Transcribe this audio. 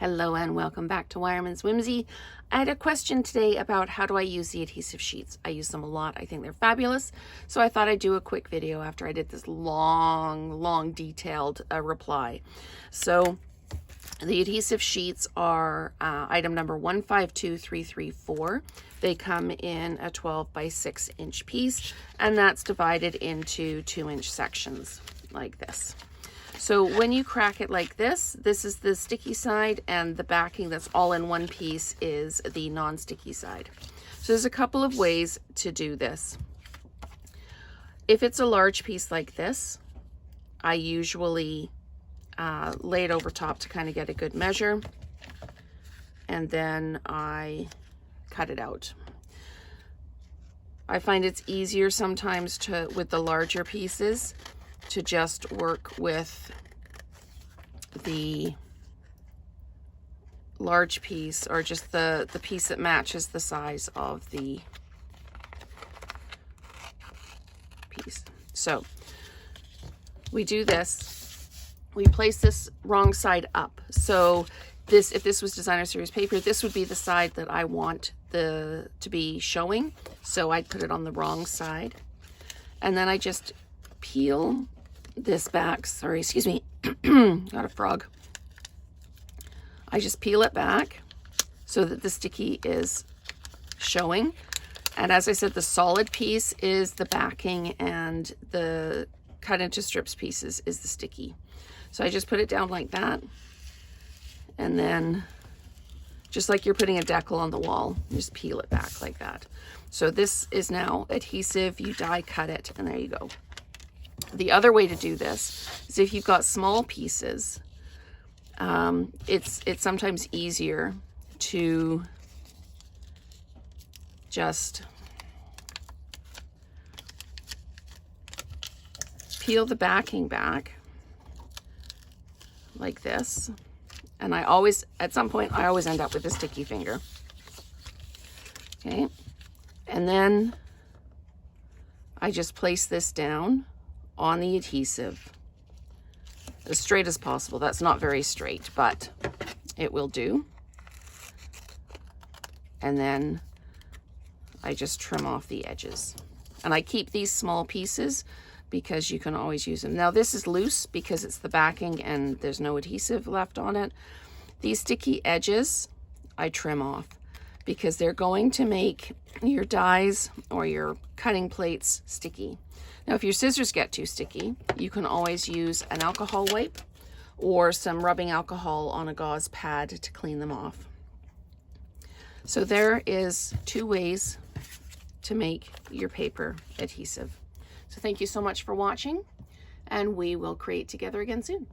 Hello and welcome back to Wireman's Whimsy. I had a question today about how do I use the adhesive sheets. I use them a lot. I think they're fabulous. So I thought I'd do a quick video after I did this long detailed reply. So the adhesive sheets are item number 152334. They come in a 12 by 6 inch piece, and that's divided into 2-inch sections like this. So when you crack it like this is the sticky side, and the backing that's all in one piece is the non-sticky side. So there's a couple of ways to do this. If it's a large piece like this, I usually lay it over top to kind of get a good measure, and then I cut it out. I find it's easier sometimes with the larger pieces to just work with the large piece, or just the piece that matches the size of the piece. So we do this, we place this wrong side up. So this, if this was designer series paper, this would be the side that I want to be showing. So I'd put it on the wrong side, and then I just peel this back. Sorry, excuse me, got a frog. I just peel it back so that the sticky is showing. And as I said, the solid piece is the backing, and the cut into strips pieces is the sticky. So I just put it down like that, and then just like you're putting a decal on the wall, you just peel it back like that. So this is now adhesive. You die cut it, and there you go. The other way to do this is if you've got small pieces, it's sometimes easier to just peel the backing back like this. And I always, at some point, I always end up with a sticky finger. Okay, and then I just place this down on the adhesive as straight as possible. That's not very straight, but it will do. And then I just trim off the edges. And I keep these small pieces because you can always use them. Now this is loose because it's the backing and there's no adhesive left on it. These sticky edges I trim off because they're going to make your dies or your cutting plates sticky. Now, if your scissors get too sticky, you can always use an alcohol wipe or some rubbing alcohol on a gauze pad to clean them off. So there is 2 ways to make your paper adhesive. So thank you so much for watching, and we will create together again soon.